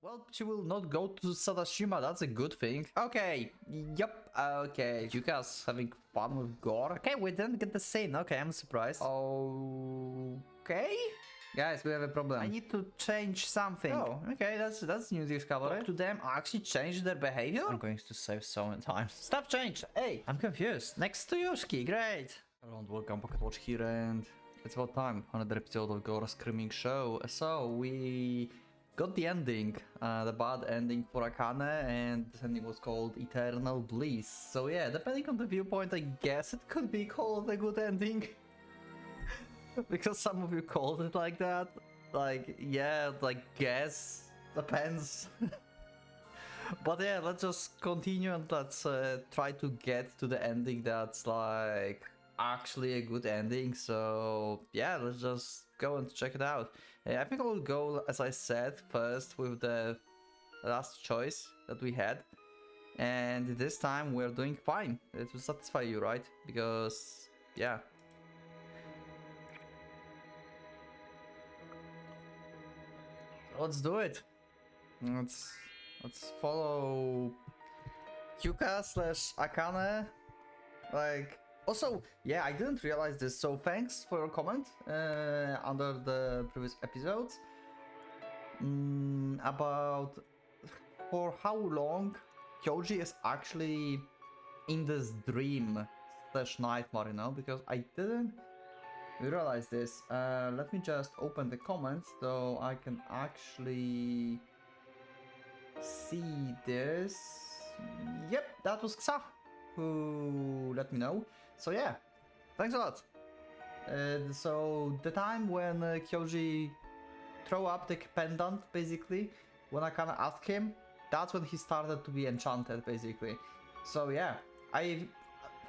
Well, she will not go to Sadashima, that's a good thing. Okay, yep, okay. You guys having fun with Gore? Okay, we didn't get the scene. Okay, I'm surprised. Okay. Guys, we have a problem. I need to change something. Oh, okay, that's new discovery. Talk to them, actually change their behavior? I'm going to save so many times. Stuff changed. Hey, I'm confused. Next to Yoshiki, great. Hello and welcome, Pocket Watch here, and it's about time. Another episode of Gore Screaming Show. So, we got the ending, the bad ending for Akane, and the ending was called Eternal Bliss. So yeah, depending on the viewpoint, I guess it could be called a good ending. Because some of you called it like that. Like, yeah, like, guess. Depends. But yeah, let's just continue and let's try to get to the ending that's like actually a good ending. So yeah, let's just go and check it out. I think I will go, as I said, first with the last choice that we had. And this time we're doing fine. It will satisfy you, right? Because, yeah. Let's do it. Let's follow Hyuka / Akane. Like, also, yeah, I didn't realize this, so thanks for your comment under the previous episodes about for how long Kyoji is actually in this dream / nightmare, you know, because I didn't realize this. Let me just open the comments so I can actually see this. Yep, that was Xa who let me know. So yeah, thanks a lot. So the time when Kyoji throw up the pendant, basically, when I kind of asked him, that's when he started to be enchanted, basically. So yeah,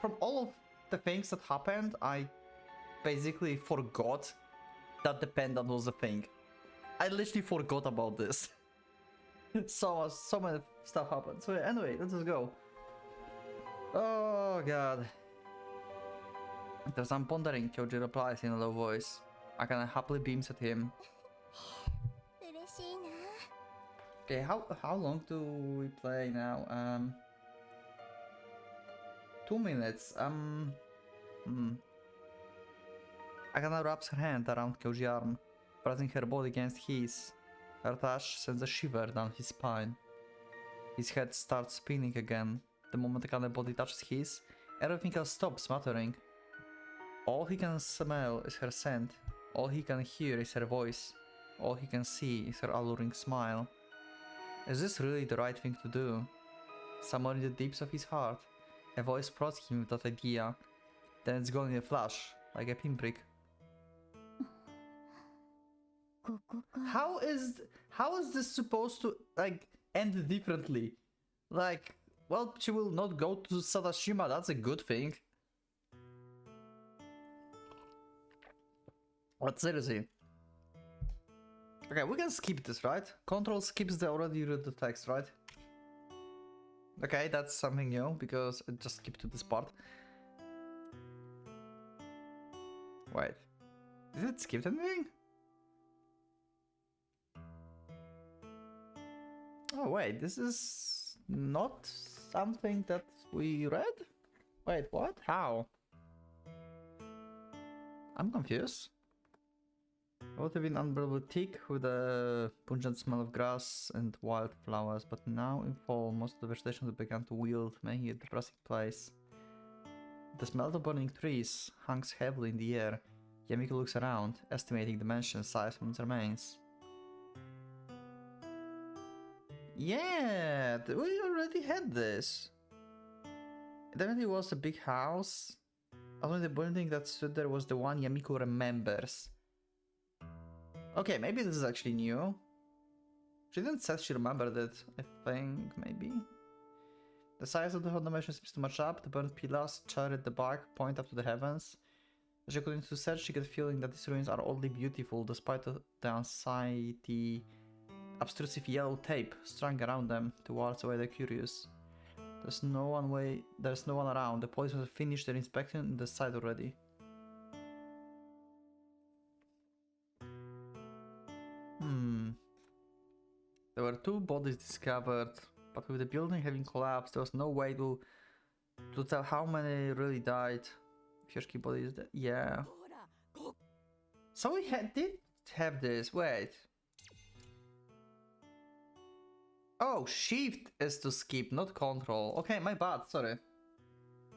from all of the things that happened, I basically forgot that the pendant was a thing. I literally forgot about this. So many stuff happened. So yeah, anyway, let's just go. Oh god. There's I'm pondering, Kyoji replies in a low voice. Akane happily beams at him. Okay, how long do we play now? 2 minutes. Akane wraps her hand around Kyoji's arm, pressing her body against his. Her touch sends a shiver down his spine. His head starts spinning again. The moment Akane's body touches his, everything else stops mattering. All he can smell is her scent. All he can hear is her voice. All he can see is her alluring smile. Is this really the right thing to do? Somewhere in the deeps of his heart, a voice prods him with that idea. Then it's gone in a flash, like a pinprick. How is this supposed to, like, end differently? Like, well, she will not go to Sadashima, that's a good thing. But seriously. Okay, we can skip this, right? Control skips the already read the text, right? Okay, that's something new, because I just skipped to this part. Wait. Did it skip anything? Oh wait, this is not something that we read? Wait, what? How? I'm confused. It would have been unbearably thick with a pungent smell of grass and wildflowers, but now in fall most of the vegetation began to wilt, making it a depressing place. The smell of burning trees hangs heavily in the air. Yamiko looks around, estimating the mansion's size from its remains. Yeah, we already had this. It definitely was a big house. Only the building that stood there was the one Yamiko remembers. Okay, maybe this is actually new. She didn't say she remembered it, I think, maybe. The size of the foundation seems to match up. The burnt pillars, charred at the back, point up to the heavens. As she continues to search, she gets the feeling that these ruins are oddly beautiful, despite the unsightly, obtrusive yellow tape strung around them to ward away the curious. There's no one around. The police have finished their inspection in the site already. There were 2 bodies discovered, but with the building having collapsed, there was no way to tell how many really died. Fioshki bodies, yeah. So we did have this. Wait. Oh, shift is to skip, not control. Okay, my bad. Sorry.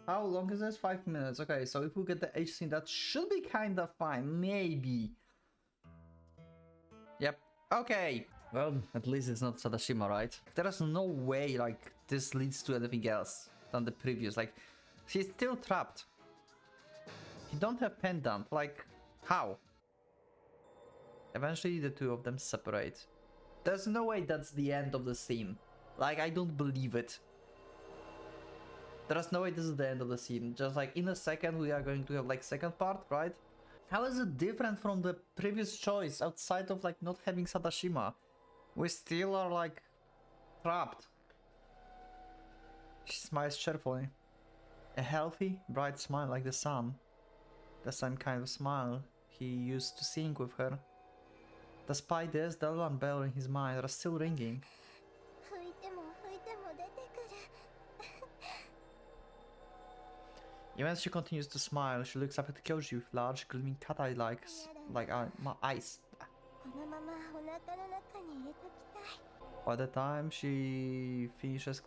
How long is this? 5 minutes. Okay, so if we get the H scene, that should be kind of fine. Maybe. Yep. Okay. Well, at least it's not Sadashima, right? There is no way, like, this leads to anything else than the previous. Like, she's still trapped. She don't have pendant. Like, how? Eventually, the two of them separate. There's no way that's the end of the scene. Like, I don't believe it. There's no way this is the end of the scene. Just like, in a second, we are going to have, like, second part, right? How is it different from the previous choice outside of, like, not having Sadashima? We still are, like, trapped. She smiles cheerfully. A healthy, bright smile like the sun. The same kind of smile he used to sing with her. Despite this, the alarm bell in his mind are still ringing. Even as she continues to smile, she looks up at Kyoji with large, gleaming cat-eye like my eyes. By the time she finishes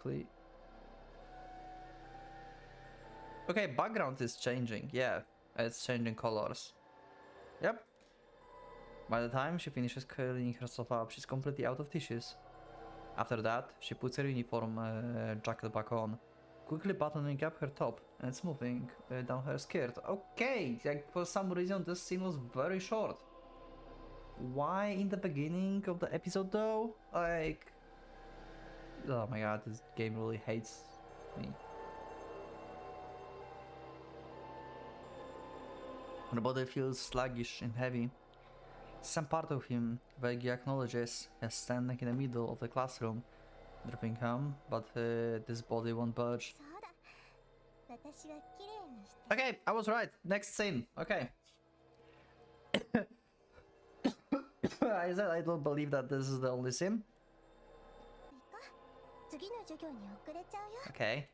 Okay, background is changing, yeah. It's changing colors. Yep. By the time she finishes curling herself up, she's completely out of tissues. After that, she puts her uniform jacket back on, quickly buttoning up her top and smoothing down her skirt. Okay, like for some reason this scene was very short. Why in the beginning of the episode though? Like... Oh my god, this game really hates me. Her body feels sluggish and heavy. Some part of him vaguely acknowledges as standing in the middle of the classroom, dripping hum, but this body won't budge. Okay, I was right. Next scene. Okay. I said I don't believe that this is the only scene. Okay.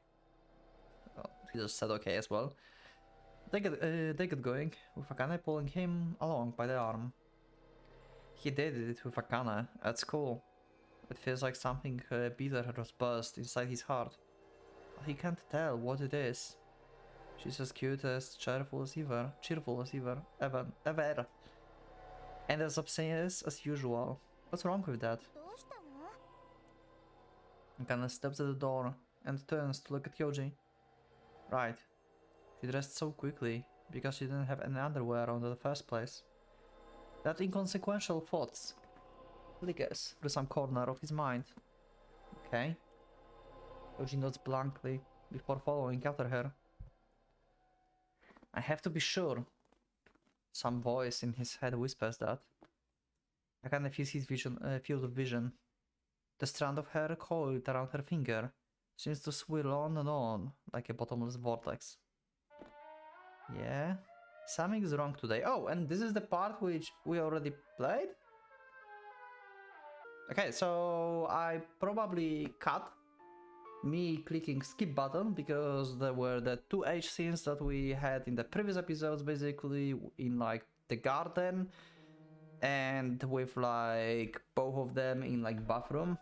Oh, he just said okay as well. They get going, with Akane pulling him along by the arm. He did it with Akane at school. It feels like something bitter has burst inside his heart. But he can't tell what it is. She's as cute, as cheerful as ever. And as obscene as usual. What's wrong with that? Akane steps at the door and turns to look at Kyoji. Right. She dressed so quickly because she didn't have any underwear on in the first place. That inconsequential thoughts flickers through some corner of his mind. Okay. Kyoji nods blankly before following after her. I have to be sure. Some voice in his head whispers that. Akane feels his field of vision. The strand of hair coiled around her finger seems to swirl on and on like a bottomless vortex. Yeah, something's wrong today. Oh, and this is the part which we already played? Okay, so I probably cut me clicking skip button because there were the 2 H scenes that we had in the previous episodes, basically in like the garden and with like both of them in like bathroom.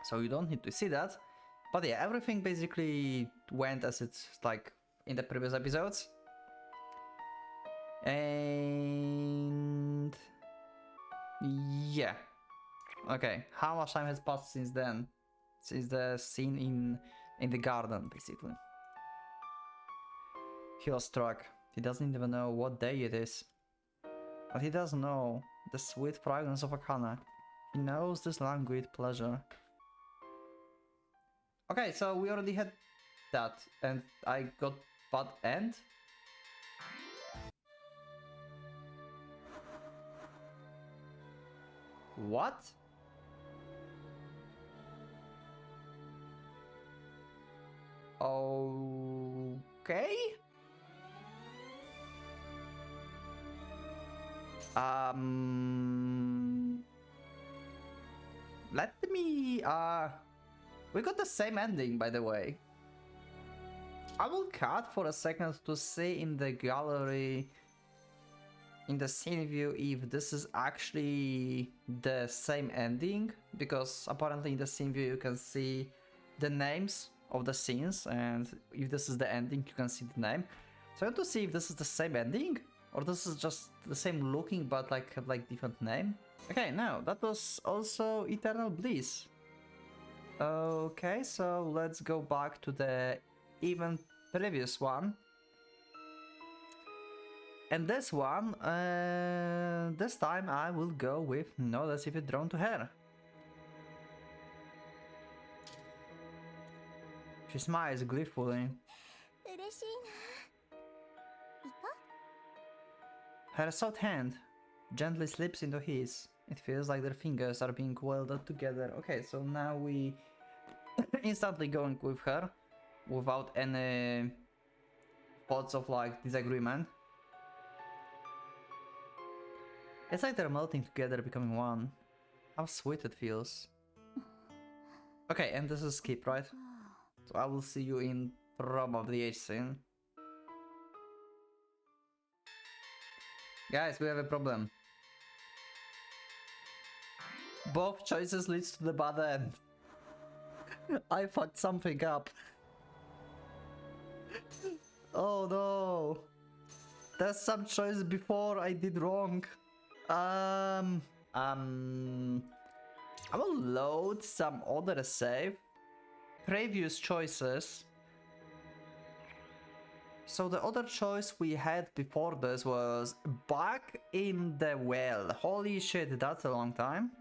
So you don't need to see that. But yeah, everything basically went as it's like in the previous episodes. And yeah. Okay, how much time has passed since then? Since the scene in the garden, basically. He was struck. He doesn't even know what day it is. But he does know the sweet fragrance of Akane. He knows this languid pleasure. Okay, so we already had that, and I got bad end. What? Okay. let me we got the same ending, by the way. I will cut for a second to see in the gallery, in the scene view, if this is actually the same ending, because apparently in the scene view you can see the names of the scenes, and if this is the ending you can see the name. So I want to see if this is the same ending, or this is just the same looking but like have like different name. Okay, no, that was also Eternal Bliss. Okay, so let's go back to the even previous one. And this one, this time I will go with no Deciphering drawn to her. She smiles gleefully. Her soft hand gently slips into his. It feels like their fingers are being welded together. Okay, so now we instantly going with her without any thoughts of like disagreement. It's like they're melting together, becoming one. How sweet it feels. Okay, and this is skip, right? So I will see you in probably a scene. Guys, we have a problem. Both choices leads to the bad end. I fucked something up. Oh no. There's some choice before I did wrong. I will load some other save. Previous choices. So the other choice we had before this was back in the well. Holy shit, that's a long time.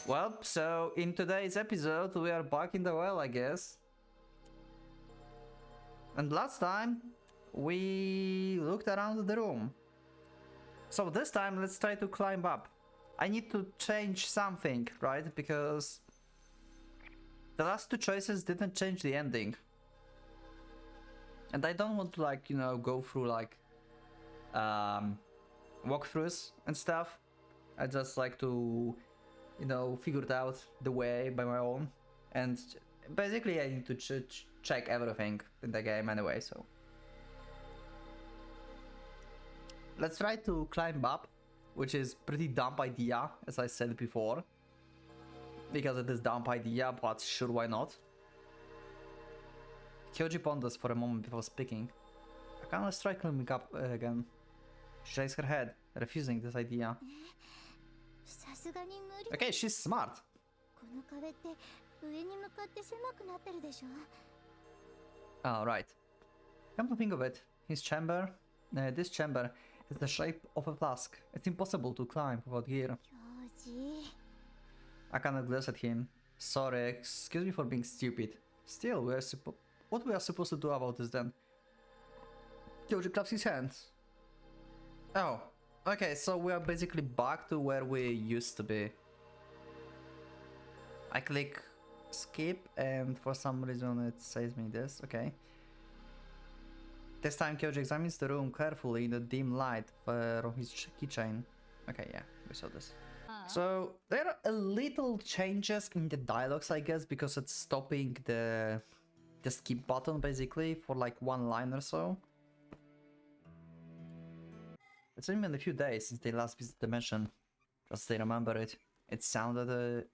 Well, so in today's episode we are back in the well, I guess. And last time we looked around the room. So this time let's try to climb up. I need to change something, right? Because the last two choices didn't change the ending. And I don't want to, like, you know, go through like walkthroughs and stuff. I just like to, you know, figure it out the way by my own. And basically I need to check everything in the game anyway, so. Let's try to climb up, which is pretty dumb idea, as I said before. Because it is dumb idea, but sure, why not? Kyoji ponders for a moment before speaking. I cannot try climbing up again. She shakes her head, refusing this idea. Okay, she's smart. Oh, right. Come to think of it, his chamber, this chamber is the shape of a flask. It's impossible to climb without gear. I cannot glance at him. Sorry, excuse me for being stupid. Still, what we are supposed to do about this then? Kyoji claps his hands. Oh, okay, so we are basically back to where we used to be. I click skip and for some reason it says me this, okay. This time Kyoji examines the room carefully in the dim light from his keychain. Okay, yeah, we saw this. So there are a little changes in the dialogues, I guess, because it's stopping the skip button basically for like one line or so. It's only been a few days since they last visited the mansion. Just they remember it. It's surrounded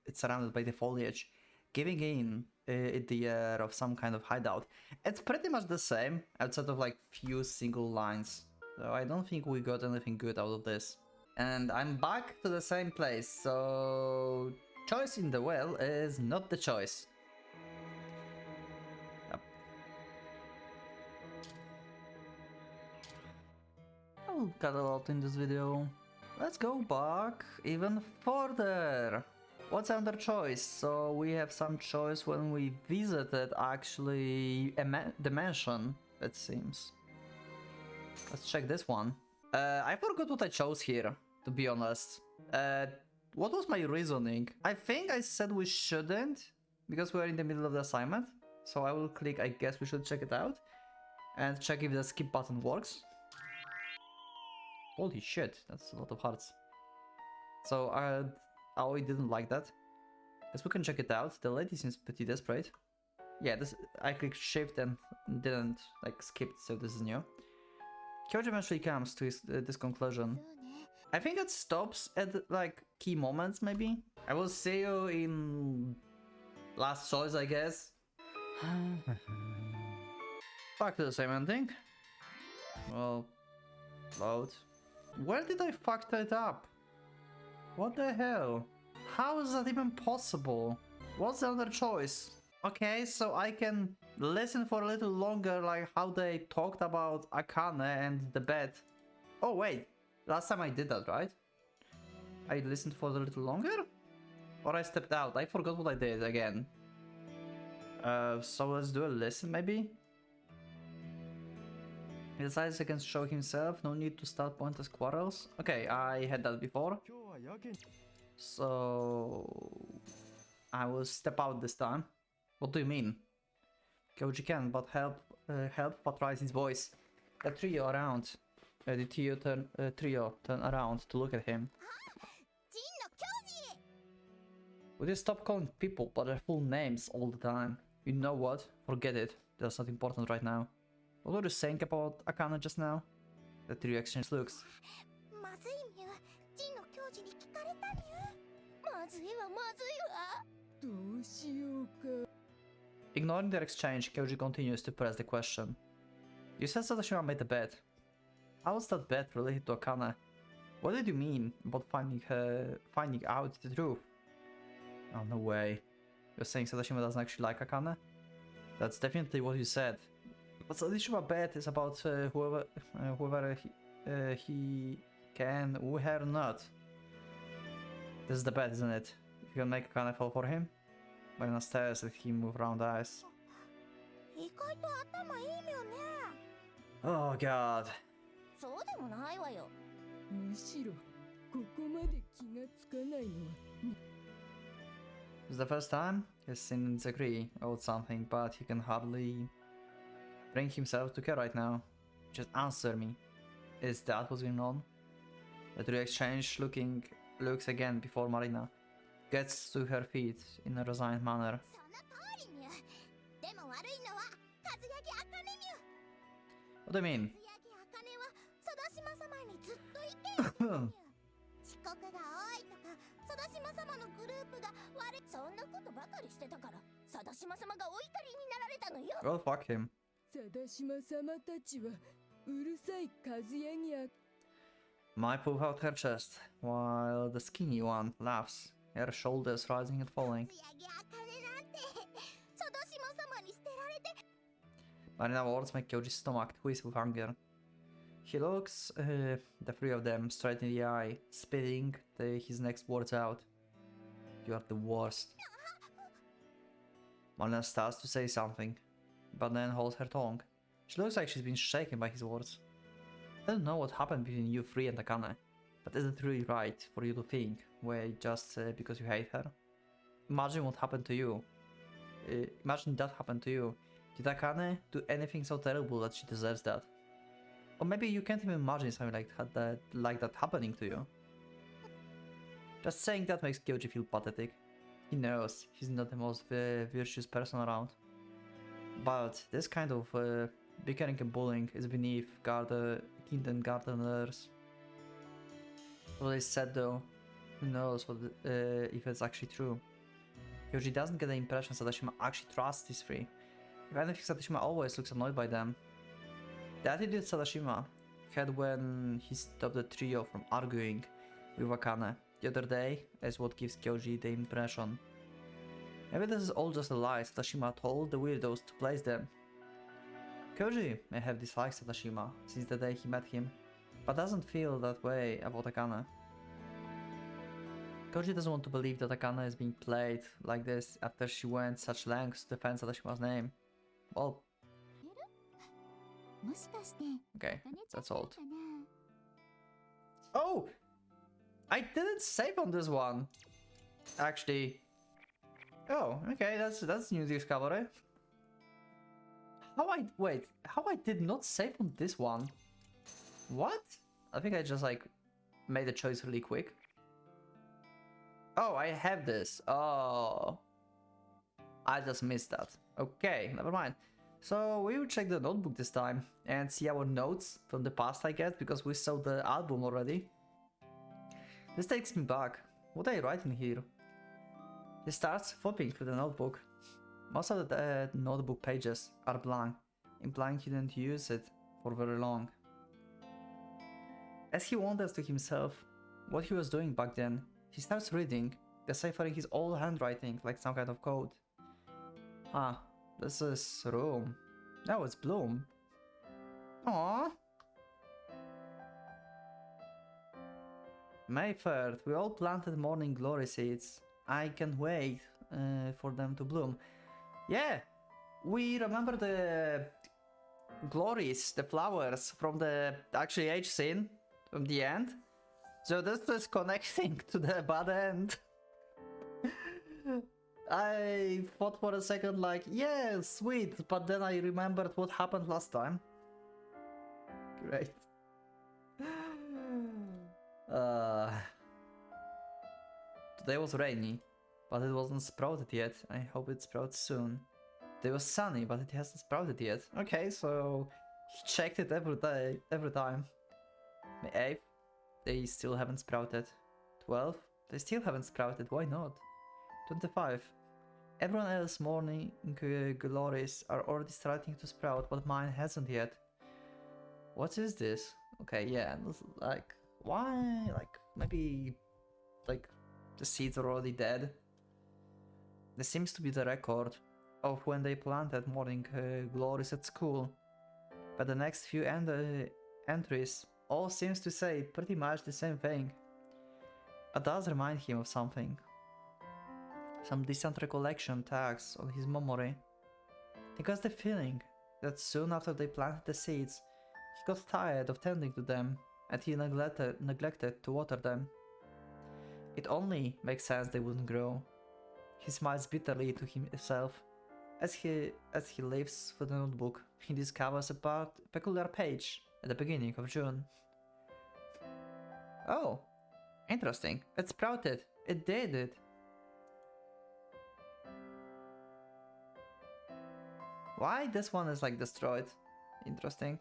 by the foliage, giving it the air of some kind of hideout. It's pretty much the same, outside of like few single lines. So I don't think we got anything good out of this. And I'm back to the same place, so choice in the well is not the choice. Yep. I will cut a lot in this video. Let's go back even further. What's under choice? So we have some choice when we visited actually the mansion, it seems. Let's check this one. I forgot what I chose here, to be honest. What was my reasoning? I think I said we shouldn't, because we're in the middle of the assignment. So I will click, I guess we should check it out. And check if the skip button works. Holy shit, that's a lot of hearts. So Aoi didn't like that. Guess we can check it out. The lady seems pretty desperate. Yeah, this I clicked shift and didn't like skip, so this is new. Kyoji eventually comes to this conclusion. I think it stops at like key moments, maybe. I will see you in last choice, I guess. Back to the same ending. Well, load. Where did I fuck that up? What the hell? How is that even possible? What's the other choice? Okay, so I can listen for a little longer, like how they talked about Akane and the bed. Oh wait, last time I did that, right? I listened for a little longer? Or I stepped out? I forgot what I did again. So let's do a listen maybe? He decides he can show himself, no need to start pointless quarrels. Okay, I had that before. So I will step out this time. What do you mean? Kyoji can, but help patronize his voice. The trio around. The trio turn around to look at him. Would you stop calling people by their full names all the time? You know what? Forget it. That's not important right now. What were you saying about Akane just now? The trio exchange looks. Ignoring their exchange, Kyoji continues to press the question. You said Sadashima made the bet. How was that bet related to Akane? What did you mean about finding out the truth? Oh, no way. You're saying Sadashima doesn't actually like Akane? That's definitely what you said. But Sadashima bet is about whoever he can, who her not. This is the bet, isn't it? If you can make Akane fall for him? Marina stares at him with round eyes. Oh god. It's the first time he's seen disagree about something, but he can hardly bring himself to care right now. Just answer me. Is that what's going on? The trio exchange looks again before Marina gets to her feet in a resigned manner. What do you mean? Well, fuck him. Mai pulls out her chest, while the skinny one laughs, her shoulders rising and falling. Marina's words make Kyoji's stomach twist with anger. He looks the three of them straight in the eye, spitting his next words out. You are the worst. Marina starts to say something, but then holds her tongue. She looks like she's been shaken by his words. I don't know what happened between you three and Akane, but is it really right for you to think, wait, just because you hate her? Imagine what happened to you. Imagine that happened to you. Did Akane do anything so terrible that she deserves that? Or maybe you can't even imagine something like that happening to you. Just saying that makes Kyoji feel pathetic. He knows he's not the most virtuous person around. But this kind of bickering and bullying is beneath kindergarteners. What they said though, who knows what, if it's actually true. Kyoji doesn't get the impression Sadashima actually trusts these three. If anything, Sadashima always looks annoyed by them. The attitude Sadashima had when he stopped the trio from arguing with Akane the other day is what gives Kyoji the impression. Maybe this is all just a lie Sadashima told the weirdos to place them. Kyoji may have disliked Sadashima since the day he met him, but doesn't feel that way about Akane. Kyoji doesn't want to believe that Akane is being played like this after she went such lengths to defend Sadashima's name. Well, okay, that's all. Oh! I didn't save on this one! Actually. Oh, okay, that's new discovery. How I did not save on this one? What? I think I just like made the choice really quick. Oh, I have this. Oh, I just missed that. Okay, never mind. So we will check the notebook this time and see our notes from the past, I guess, because we saw the album already. This takes me back. What are you writing here? He starts flipping through the notebook. Most of the notebook pages are blank, implying he didn't use it for very long. As he wonders to himself what he was doing back then, he starts reading, deciphering his old handwriting like some kind of code. Ah, this is room. No, it's Bloom. Aww. May 3rd, we all planted morning glory seeds. I can't wait for them to bloom. Yeah, we remember the glories, the flowers from the actually age scene from the end. So this is connecting to the bad end. I thought for a second like, yeah, sweet, but then I remembered what happened last time. Great. Today was rainy, but it wasn't sprouted yet. I hope it sprouts soon. Today was sunny, but it hasn't sprouted yet. Okay, so he checked it every day, every time. May 8th, they still haven't sprouted. 12th, they still haven't sprouted. Why not? 25. Everyone else's morning glories are already starting to sprout, but mine hasn't yet. What is this? Okay, yeah, this, like, why? Like, maybe, like, the seeds are already dead. This seems to be the record of when they planted morning glories at school. But the next few entries all seems to say pretty much the same thing. It does remind him of something. Some distant recollection tags on his memory. He got the feeling that soon after they planted the seeds, he got tired of tending to them and he neglected to water them. It only makes sense they wouldn't grow. He smiles bitterly to himself. As he leaves for the notebook, he discovers a peculiar page at the beginning of June. Oh, interesting. It sprouted. It did it. Why this one is like destroyed? Interesting.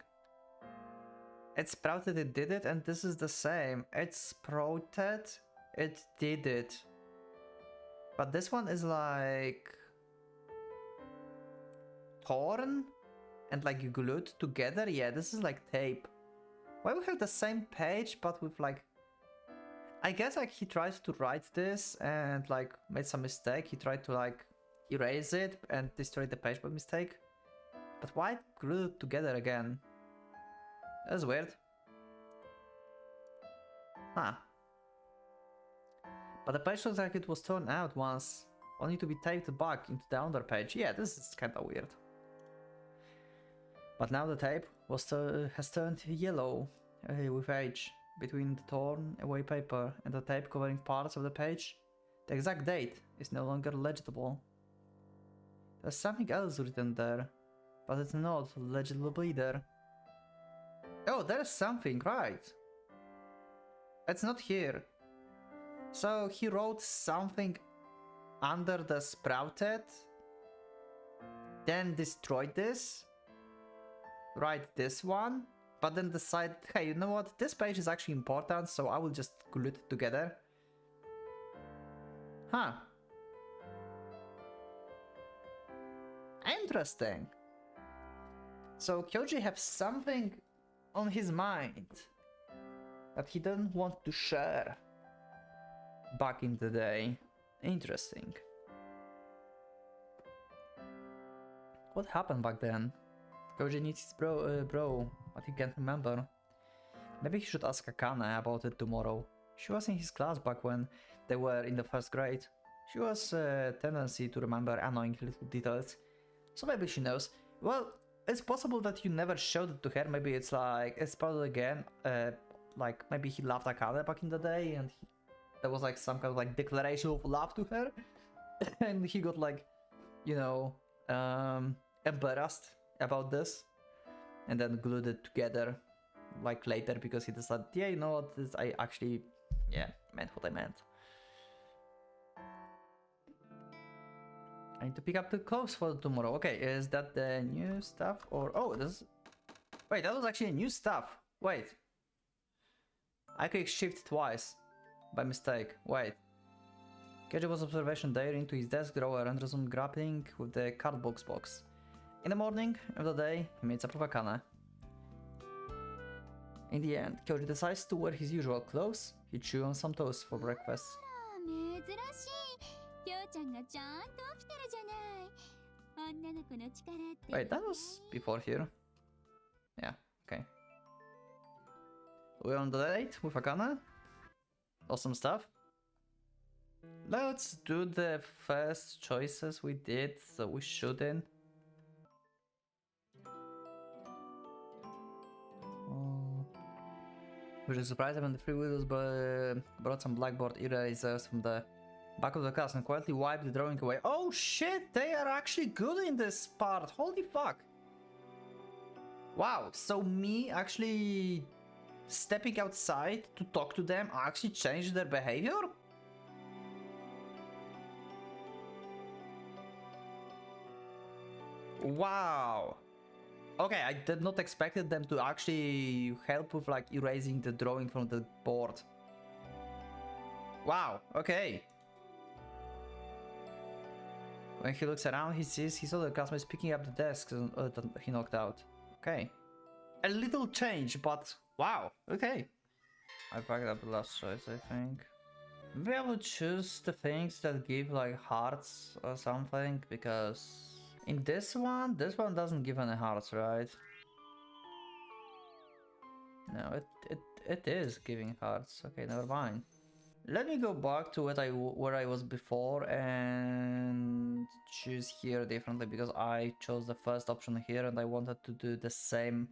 It sprouted, it did it, and this is the same. It sprouted, it did it. But this one is like torn and like glued together. Yeah, this is like tape. Why we have the same page but with like, I guess like he tried to write this and like made some mistake. He tried to like erase it and destroy the page by mistake. But why glue it together again? That's weird. Huh. But the page looks like it was torn out once, only to be taped back into the under page. Yeah, this is kinda weird. But now the tape has turned yellow with age. Between the torn away paper and the tape covering parts of the page, the exact date is no longer legible. There's something else written there, but it's not legible either. Oh, there's something, right? It's not here. So he wrote something under the sprouted, then destroyed this, write this one, but then decide, hey, you know what, this page is actually important, so I will just glue it together. Huh. Interesting. So Kyoji has something on his mind that he didn't want to share back in the day. Interesting. What happened back then? Koji needs his bro, but he can't remember. Maybe he should ask Akane about it tomorrow. She was in his class back when they were in the first grade. She was a tendency to remember annoying little details, so maybe she knows. Well, it's possible that you never showed it to her. Maybe it's like, it's probably again, like maybe he loved Akane back in the day and there was like some kind of like declaration of love to her and he got like, you know, embarrassed about this and then glued it together like later because he decided, yeah, you know what, this, I actually, yeah, meant what I meant. I need to pick up the clothes for tomorrow. Okay, is that the new stuff or... Oh, this... Wait, that was actually new stuff. Wait. I clicked shift twice. By mistake. Wait. Kedge was observation there into his desk drawer and resumed grappling with the cardbox box. In the morning of the day, he made supper of Akane. In the end, Kyoji decides to wear his usual clothes. He chews on some toast for breakfast. Wait, that was before here. Yeah, okay. We're on the date with Akane. Awesome stuff. Let's do the first choices we did, so we shouldn't. Which is surprising when the three widows brought some blackboard erasers from the back of the class and quietly wiped the drawing away. Oh shit, they are actually good in this part. Holy fuck. Wow, so me actually stepping outside to talk to them actually changed their behavior? Wow. Okay, I did not expect them to actually help with like erasing the drawing from the board. Wow, okay. When he looks around, he sees his other classmates picking up the desks that he knocked out. Okay. A little change, but wow, okay. I packed up the last choice, I think. Maybe I would choose the things that give like hearts or something, because in this one doesn't give any hearts, right? No, it is giving hearts. Okay, never mind. Let me go back to where I was before and choose here differently, because I chose the first option here and I wanted to do the same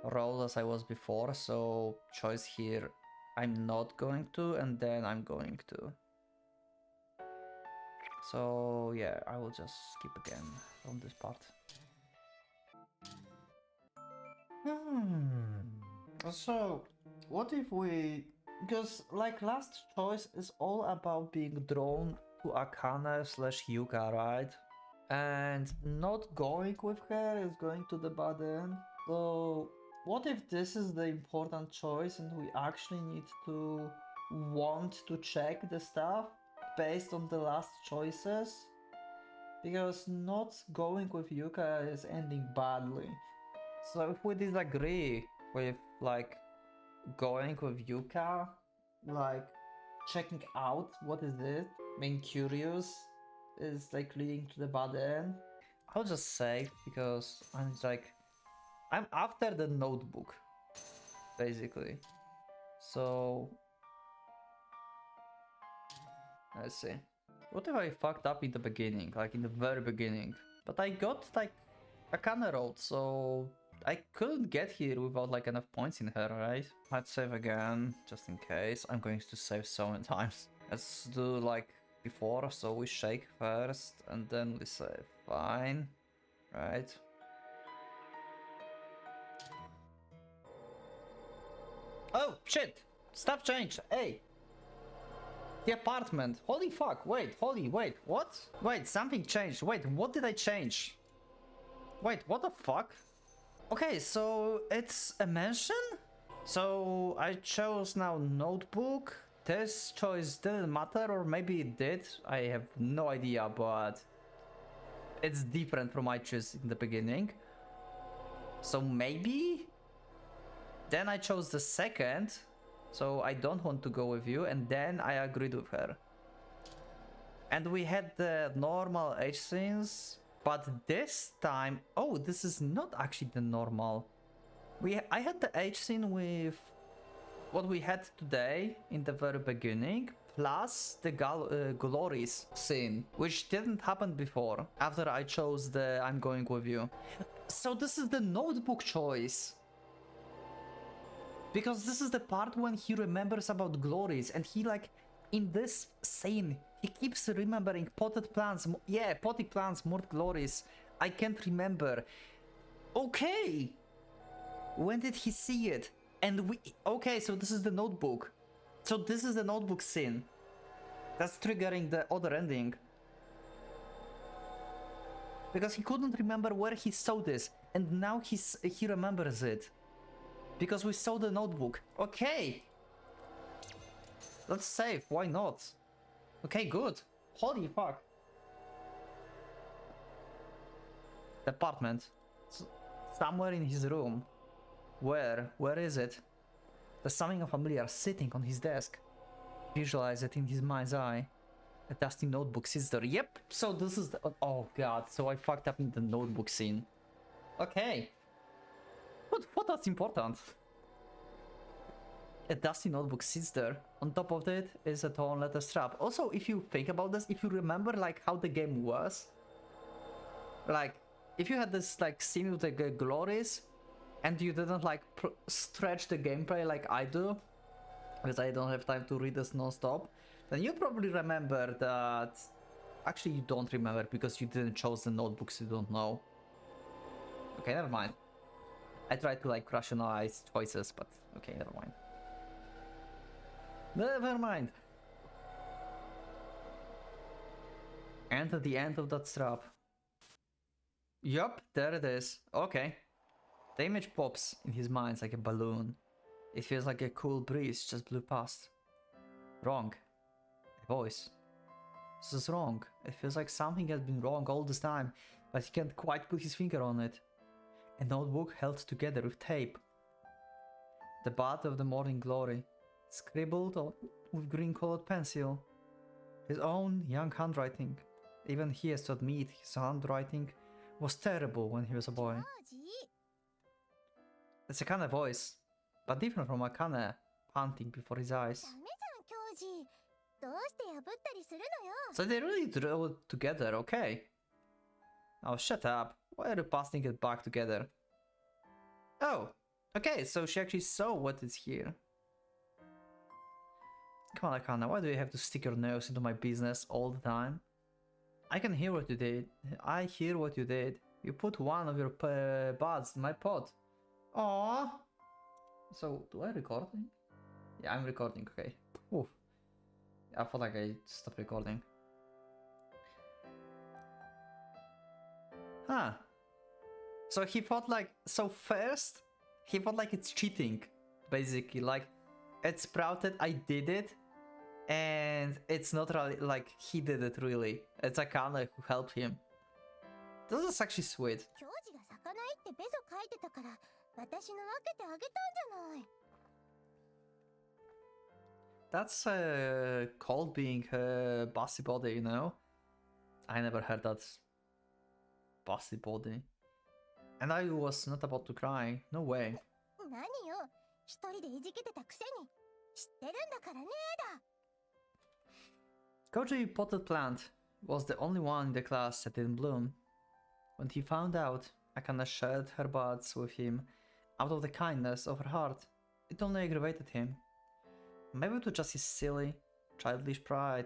role as I was before, so choice here I'm not going to, and then I'm going to. So yeah, I will just skip again from this part. So what if we... Because like last choice is all about being drawn to Akane / Yuka, right? And not going with her is going to the bad end. So what if this is the important choice and we actually need to want to check the stuff based on the last choices? Because not going with Yuka is ending badly. So if we disagree with like going with Yuka, like checking out what is it, being curious is like leading to the bad end, I'll just say, because I'm after the notebook basically. So let's see. What if I fucked up in the beginning, like in the very beginning? But I got like Akane road, so I couldn't get here without like enough points in her, right? Let's save again, just in case. I'm going to save so many times. Let's do like before, so we shake first and then we save. Fine, right? Oh shit! Stuff changed. Hey, the apartment. Holy fuck! Wait, wait. What? Wait, something changed. Wait, what did I change? Wait, what the fuck? Okay, so it's a mansion? So I chose now notebook. This choice didn't matter, or maybe it did. I have no idea, but it's different from my choice in the beginning. So maybe? Then I chose the second, so I don't want to go with you, and then I agreed with her. And we had the normal age scenes. But this time, oh, this is not actually the normal. I had the age scene with what we had today in the very beginning, plus the glories scene, which didn't happen before, after I chose the I'm going with you. So this is the notebook choice. Because this is the part when he remembers about glories, and he like, in this scene, he keeps remembering potted plants. Yeah, potted plants, more glories. I can't remember. Okay. When did he see it? And okay, so this is the notebook. So this is the notebook scene. That's triggering the other ending. Because he couldn't remember where he saw this, and now he remembers it. Because we saw the notebook. Okay! Let's save, why not? Okay, good. Holy fuck. The apartment. Somewhere in his room. Where? Where is it? There's something familiar sitting on his desk. Visualize it in his mind's eye. A dusty notebook sits there. Yep, so this is the... Oh god, so I fucked up in the notebook scene. Okay. What that's important? A dusty notebook sits there. On top of it is a torn letter strap. Also, if you think about this, if you remember like how the game was, like if you had this like scene with the glories, and you didn't like stretch the gameplay like I do, because I don't have time to read this non-stop, then you probably remember that... Actually, you don't remember because you didn't choose the notebooks, you don't know. Okay, never mind. I tried to like rationalize choices, but okay, never mind. Never mind. And at the end of that strap. Yup, there it is. Okay. The image pops in his mind like a balloon. It feels like a cool breeze just blew past. Wrong. A voice. This is wrong. It feels like something has been wrong all this time, but he can't quite put his finger on it. A notebook held together with tape. The bath of the morning glory, scribbled with green-colored pencil. His own young handwriting. Even he has to admit his handwriting was terrible when he was a boy. It's a kind of voice, but different from Akane panting before his eyes. So they really drew it together, okay. Oh, shut up. Why are you pasting it back together? Oh, okay, so she actually saw what is here. Come on, Akane, why do you have to stick your nose into my business all the time? I can hear what you did. I hear what you did. You put one of your buds in my pot. Aww. So, do I recording? Yeah, I'm recording, okay. Oof. I felt like I stopped recording. Huh. So he thought like, so first, he thought like it's cheating, basically. Like, it sprouted, I did it, and it's not really like he did it really. It's Akane who helped him. This is actually sweet. That's called being a bossy body, you know? I never heard that. Bossy body. And I was not about to cry. No way. Koji potted plant was the only one in the class that didn't bloom. When he found out, Akane shared her buds with him out of the kindness of her heart. It only aggravated him. Maybe it was just his silly, childish pride,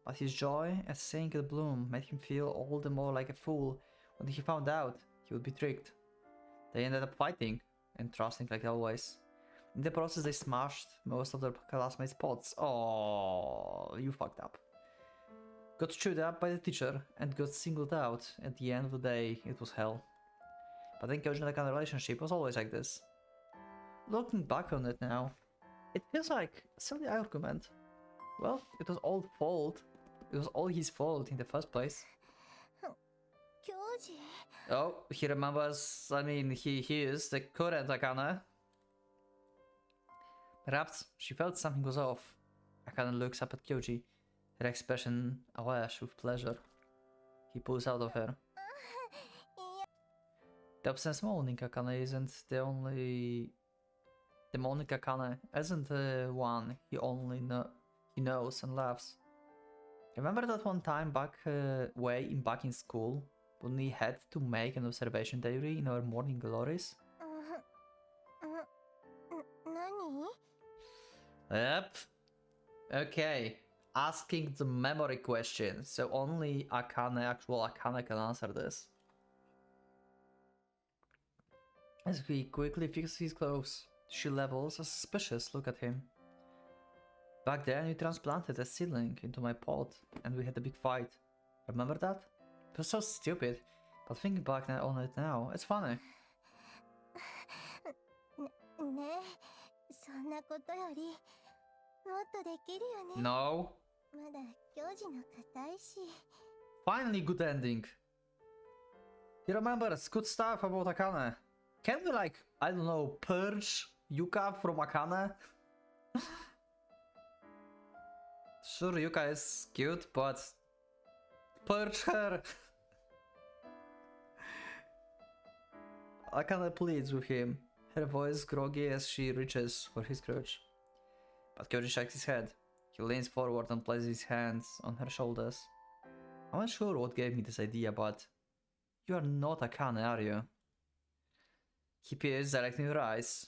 but his joy at seeing it bloom made him feel all the more like a fool when he found out he would be tricked. They ended up fighting and trusting like always. In the process they smashed most of their classmates' pots. Oh, you fucked up. Got chewed up by the teacher and got singled out. At the end of the day, it was hell. But then Koji and Akane relationship was always like this. Looking back on it now, it feels like a silly argument. Well, it was all fault. It was all his fault in the first place. Oh, he remembers, I mean, he is the current Akane. Perhaps she felt something was off. Akane looks up at Kyoji, her expression awash with pleasure. He pulls out of her. The obsessed moaning Akane isn't the only... The moaning Akane isn't the one he knows and loves. Remember that one time back in school when we had to make an observation diary in our morning glories? Yep. Okay. Asking the memory question, so only actual Akane can answer this. As he quickly fixes his clothes, she levels a suspicious look at him. Back then you transplanted a seedling into my pot and we had a big fight. Remember that? It was so stupid. But thinking back on it now, it's funny. ねえ、そんなことよりもっとできるよね。 No. まだ教授の硬いし。 Finally, good ending. He remembers good stuff about Akane. Can we, like, I don't know, purge Yuka from Akane? Sure, Yuka is cute, but purge her. Akane pleads with him, her voice groggy as she reaches for his crutch. But Kyoji shakes his head. He leans forward and places his hands on her shoulders. I'm not sure what gave me this idea, but you are not Akane, are you? He peers directly in her eyes.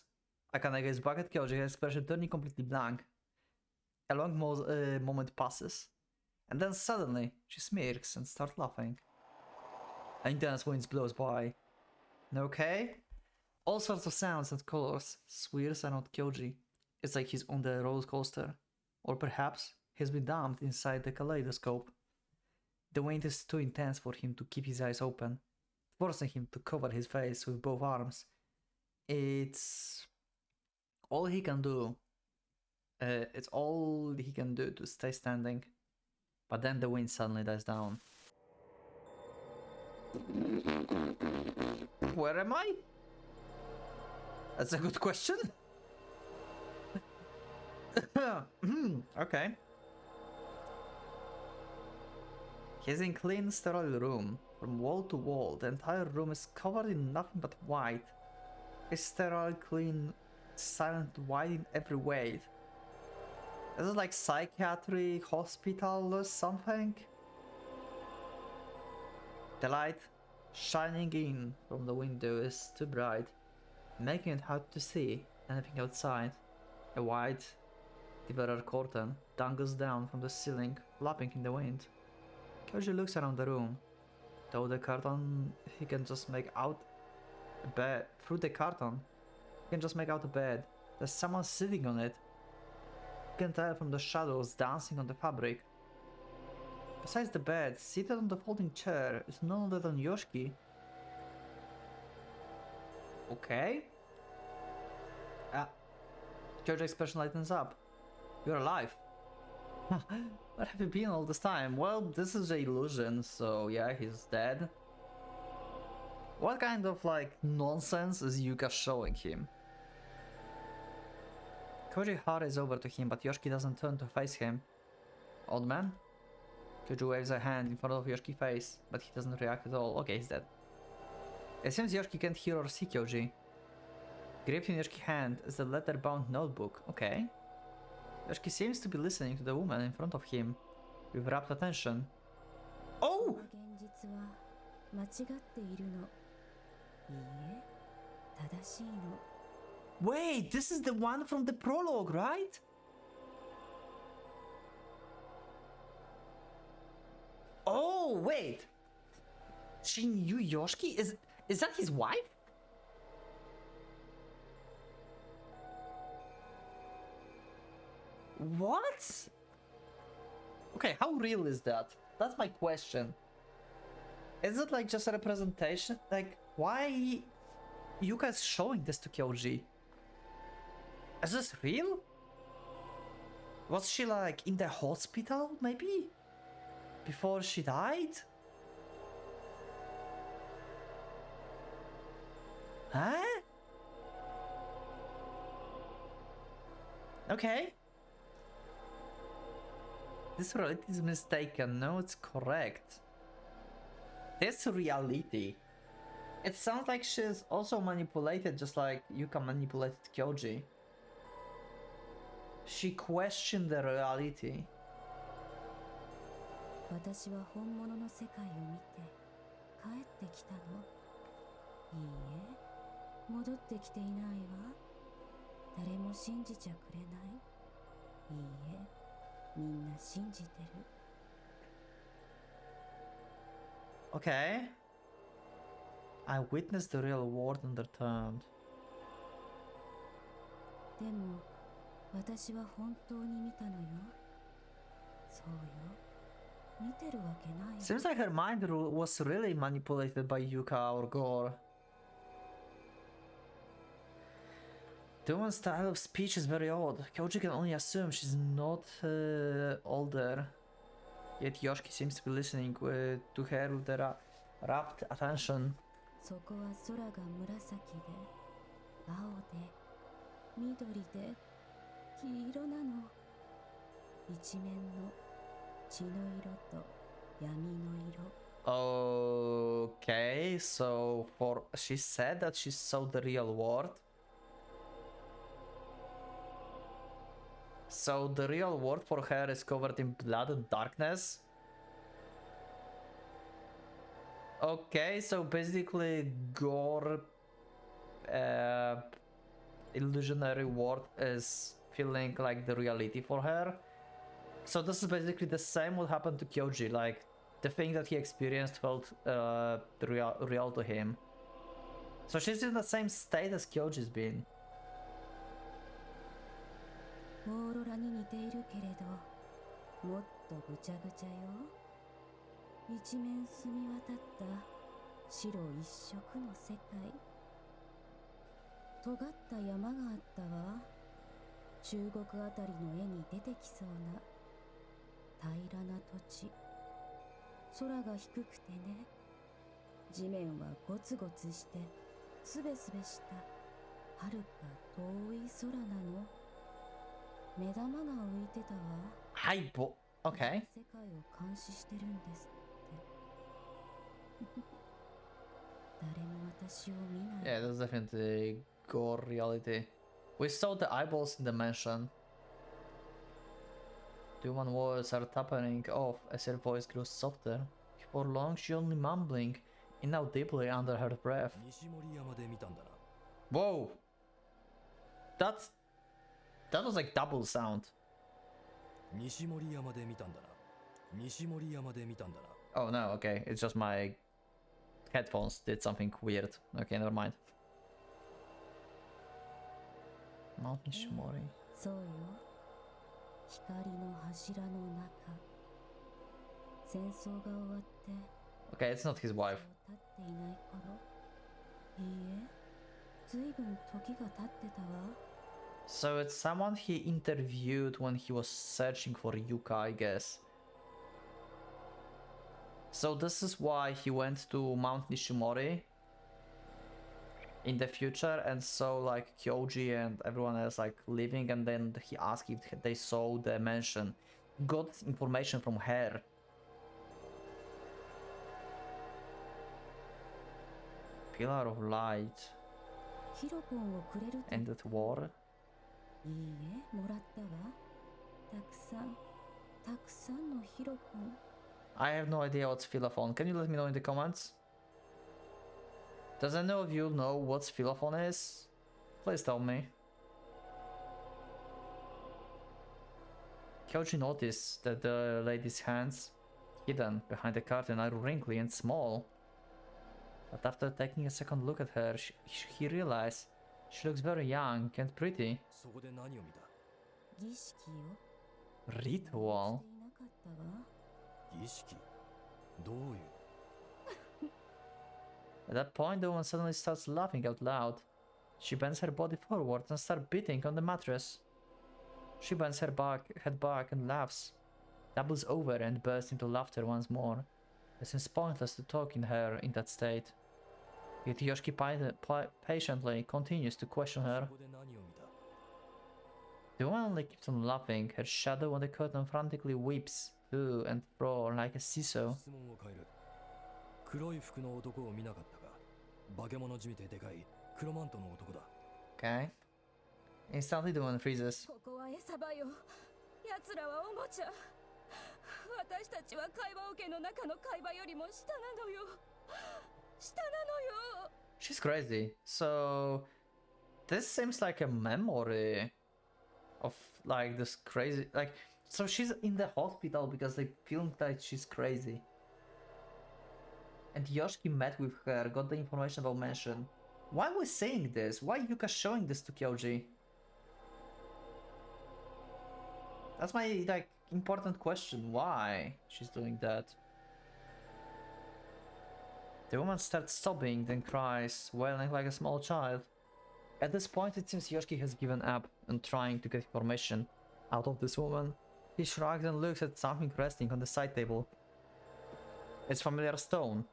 Akane gazes back at Kyoji, her expression turning completely blank. A long moment passes, and then suddenly she smirks and starts laughing. An intense wind blows by. Okay? All sorts of sounds and colors swirls around Kyoji. It's like he's on the roller coaster. Or perhaps he's been dumped inside the kaleidoscope. The wind is too intense for him to keep his eyes open, forcing him to cover his face with both arms. It's all he can do. It's all he can do to stay standing. But then the wind suddenly dies down. Where am I? That's a good question. Okay. He's in clean, sterile room. From wall to wall, the entire room is covered in nothing but white. It's sterile, clean, silent white in every way. Is it like psychiatric hospital or something? The light shining in from the window is too bright, making it hard to see anything outside. A white diverter curtain dangles down from the ceiling, flapping in the wind. Kyoji looks around the room. Though the curtain, he can just make out a bed. Through the curtain, he can just make out a bed. There's someone sitting on it. You can tell from the shadows dancing on the fabric. Besides the bed, seated on the folding chair is none other than Yoshiki. Okay. Kyoji's expression lightens up. You're alive. Where have you been all this time? Well, this is an illusion, so yeah, he's dead. What kind of, like, nonsense is Yuka showing him? Kyoji hurries over to him, but Yoshiki doesn't turn to face him. Old man? Kyoji waves a hand in front of Yoshiki's face, but he doesn't react at all. Okay, he's dead. It seems Yoshiki can't hear or see Kyoji. Gripped in Yoshiki's hand is the leather-bound notebook. Okay. Yoshiki seems to be listening to the woman in front of him with rapt attention. Oh! Wait, this is the one from the prologue, right? Oh, wait. She knew Yoshiki? Is that his wife? What? Okay, how real is that? That's my question. Is it like just a representation? Like, why you guys showing this to Kyoji? Is this real? Was she like in the hospital, maybe? Before she died? Huh? Okay. This reality is mistaken. No, it's correct. This reality. It sounds like she's also manipulated just like Yuka manipulated Kyoji. She questioned the reality. 私は本物の世界を見て帰ってきたの。いいえ、戻ってきていないわ。誰も信じちゃくれない。いいえ、みんな信じてる。Okay. I witnessed the real world underturned. でも、私は本当に見たのよ。そうよ。見てるわけないわ。 Seems like her mind was really manipulated by Yuka or Gore. The woman's style of speech is very odd. Kyoji can only assume she's not older. Yet Yoshiki seems to be listening to her with the rapt attention. そこは空が紫で青で緑で黄色なの。一面の血の色と闇の色。 Okay, so she said that she saw the real world. So the real world for her is covered in blood and darkness. Okay, so basically Gore illusionary world is feeling like the reality for her. So this is basically the same what happened to Kyoji, like the thing that he experienced felt real to him. So she's in the same state as Kyoji's been. オーロラに似ているけれどもっとぐちゃぐちゃよ。一面澄み渡った白一色の世界。尖った山があったわ。中国あたりの絵に出てきそうな平らな土地。空が低くてね、地面はゴツゴツしてすべすべしたはるか遠い空なの。目玉が浮いてたわ。はい、okay. 世界を監視してるんですって。誰も私を見ない。 Yeah, that's definitely Gore reality. We saw the eyeballs in the mansion. The woman's words are tapering off as her voice grows softer. For long, she only mumbling inaudibly under her breath. Whoa! That was like double sound. Oh no, okay, it's just my headphones did something weird. Okay, never mind. Mount Nishimori. そうよ。光の柱の中。戦争が終わって。 Okay, it's not his wife. 経っていない頃。いいえ、ずいぶん時が経ってたわ。 So it's someone he interviewed when he was searching for Yuka, I guess. So this is why he went to Mount Nishimori in the future and saw like Kyoji and everyone else like living, and then he asked if they saw the mansion. Got information from her. Pillar of light. ヒロポンをくれると。 Ended war. いいえ、もらったわ。たくさんのヒロポン。 I have no idea what's Philophone. Can you let me know in the comments? Does any of you know what Philophone is? Please tell me. Kyoji noticed that the lady's hands, hidden behind the curtain, are wrinkly and small. But after taking a second look at her, he realized she looks very young and pretty. 儀式よ。 Ritual? していなかったわ。 At that point, the woman suddenly starts laughing out loud. She bends her body forward and starts beating on the mattress. She bends her head back and laughs, doubles over and bursts into laughter once more. It seems pointless to talk in her in that state. Yet Yoshiki patiently continues to question her. The woman only keeps on laughing. Her shadow on the curtain frantically weeps to and fro like a seesaw. Okay. Instantly the woman freezes. ここはエサ場よ。奴らはおもちゃ。私たちは会話桶の中の会話よりも下なのよ。下なのよ。 She's crazy. So this seems like a memory of like this crazy, like, so she's in the hospital because they filmed that she's crazy. And Yoshiki met with her, got the information about mansion. Why are we saying this? Why Yuka showing this to Kyoji? That's my like important question. Why she's doing that? The woman starts sobbing, then cries, wailing like a small child. At this point, it seems Yoshiki has given up on trying to get information out of this woman. He shrugs and looks at something resting on the side table. It's familiar stone.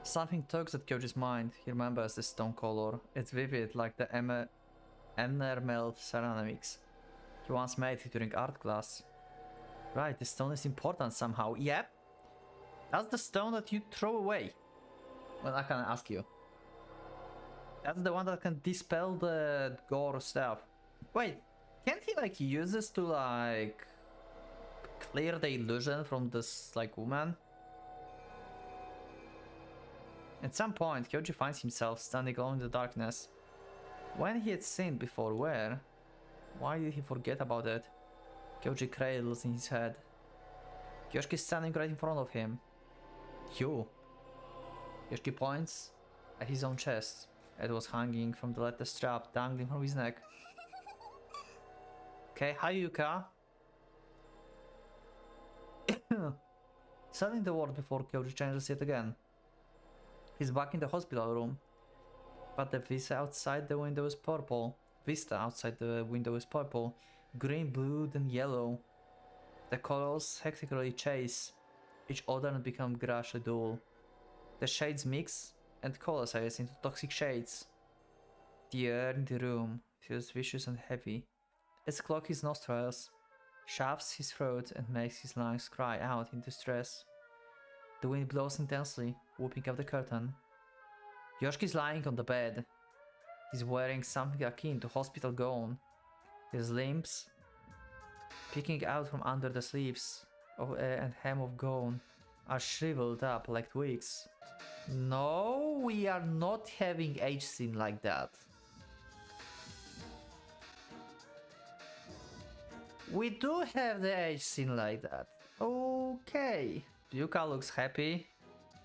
Something tugs at Kyoji's mind. He remembers the stone color. It's vivid, like the emerald ceramics he once made during art class. Right, the stone is important somehow. Yep. That's the stone that you throw away. Well, I can ask you. That's the one that can dispel the gore stuff. Wait, can't he like use this to like clear the illusion from this like woman? At some point, Kyoji finds himself standing alone in the darkness. When he had seen before, where? Why did he forget about it? Kyoji cradles in his head. Yoshiki is standing right in front of him. You. Yoshiki points at his own chest. It was hanging from the leather strap dangling from his neck. Okay, hi Yuka. Saying the word before Kyoji changes it again. He's back in the hospital room, but the vista outside the window is purple. Green, blue, then yellow. The colors hectically chase each other and become gradually dull. The shades mix and coalesce into toxic shades. The air in the room feels vicious and heavy. It clogs his nostrils, shafts his throat, and makes his lungs cry out in distress. The wind blows intensely, whooping up the curtain. Yoshiki is lying on the bed. He's wearing something akin to hospital gown. His limbs, peeking out from under the sleeves and hem of gown, are shriveled up like twigs. No, we are not having age scene like that. We do have the age scene like that. Okay. Yuka looks happy.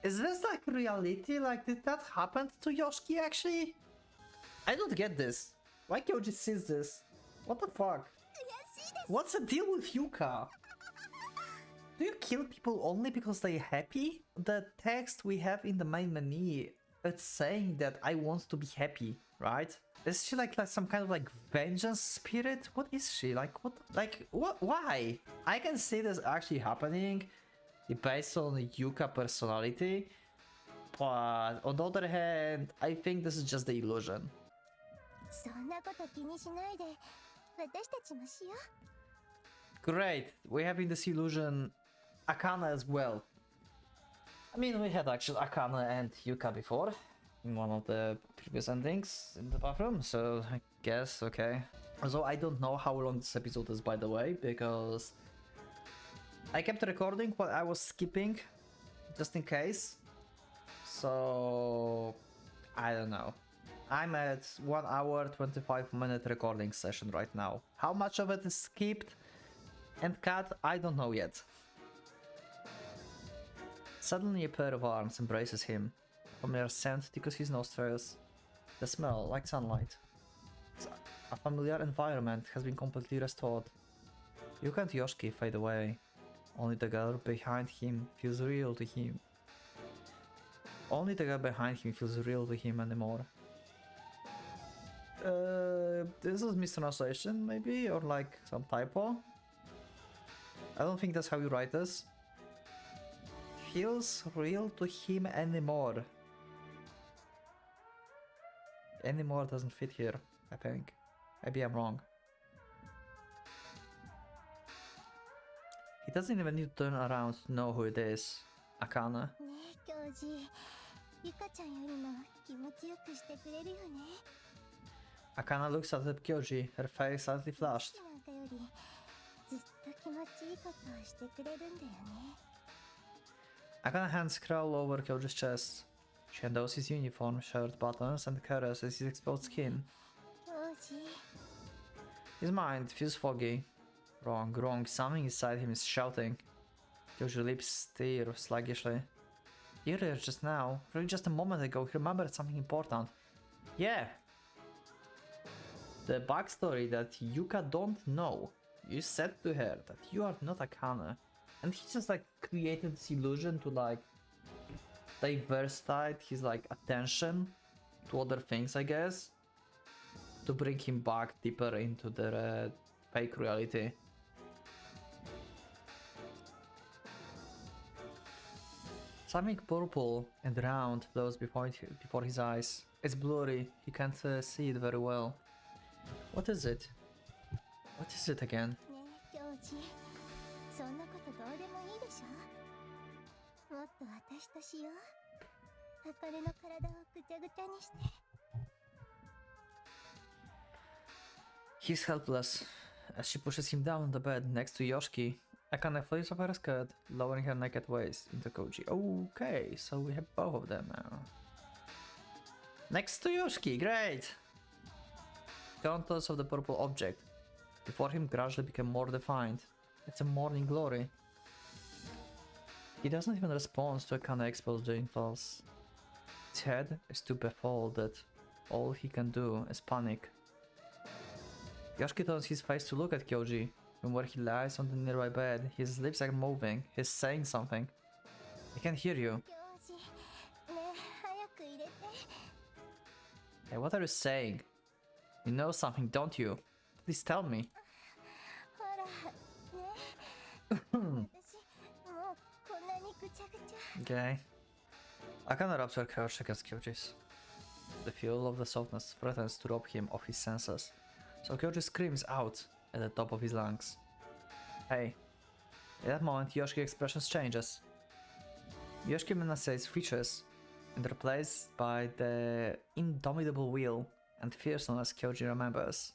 Is this like reality? Like, did that happen to Yoshiki actually? I don't get this. Why Kyoji sees this? What the fuck? What's the deal with Yuka? Do you kill people only because they're happy? The text we have in the main menu, it's saying that I want to be happy, right? Is she like some kind of like vengeance spirit? What is she? Like what? Like what? Why? I can see this actually happening based on Yuka personality, but on the other hand, I think this is just the illusion. Great, we have in this illusion Akana as well. I mean, we had actually Akana and Yuka before in one of the previous endings in the bathroom, so I guess okay. Also, I don't know how long this episode is, by the way, because I kept recording while I was skipping, just in case. So I don't know. I'm at 1 hour 25 minute recording session right now. How much of it is skipped and cut, I don't know yet. Suddenly a pair of arms embraces him. Familiar scent tickles his nostrils. The smell, like sunlight. A familiar environment has been completely restored. Yuka and Yoshiki fade away. Only the girl behind him feels real to him. Only the girl behind him feels real to him anymore. This is mistranslation maybe, or like some typo. I don't think that's how you write this. Feels real to him anymore. Anymore doesn't fit here, I think. Maybe I'm wrong. He doesn't even need to turn around to know who it is. Akana. Akana looks at Kyoji, her face slightly flushed. Akana's hands crawl over Kyoji's chest. She handles his uniform, shirt buttons, and caresses his exposed skin. His mind feels foggy. Wrong, something inside him is shouting. Kyoji's lips stir sluggishly. Earlier just now, really just a moment ago, he remembered something important. Yeah! The backstory that Yuka don't know. You said to her that you are not Akane. And he just like created this illusion to like diversify his like attention to other things, I guess, to bring him back deeper into the fake reality. Something purple and round flows before his eyes. It's blurry, he can't see it very well. What is it? What is it again? ねえ、教授。そんなことどうでもいいでしょ。もっと私としよう。茜の体をぐちゃぐちゃにして。He's helpless. As she pushes him down on the bed next to Yoshiki, Akane flips off her skirt, lowering her naked waist into Koji. Okay, so we have both of them now. Next to Yoshiki, great! Contours of the purple object before him gradually became more defined. It's a morning glory. He doesn't even respond to Akane exposed genitals. His head is too befooled that all he can do is panic. Yoshiki turns his face to look at Kyoji, and where he lies on the nearby bed, his lips are moving, he's saying something. I can't hear you. 教授。ねえ、早く入れて。 Hey, what are you saying? You know something, don't you? Please tell me. ほら、ね。私、もうこんなにぐちゃぐちゃ。 Okay. Akane rubs her couch against Kyoji's. The feel of the softness threatens to rob him of his senses, so Kyoji screams out at the top of his lungs. Hey. At that moment, Yoshiki's expression changes. Yoshiki menaces features and replaced by the indomitable will and fierceness Kyoji remembers.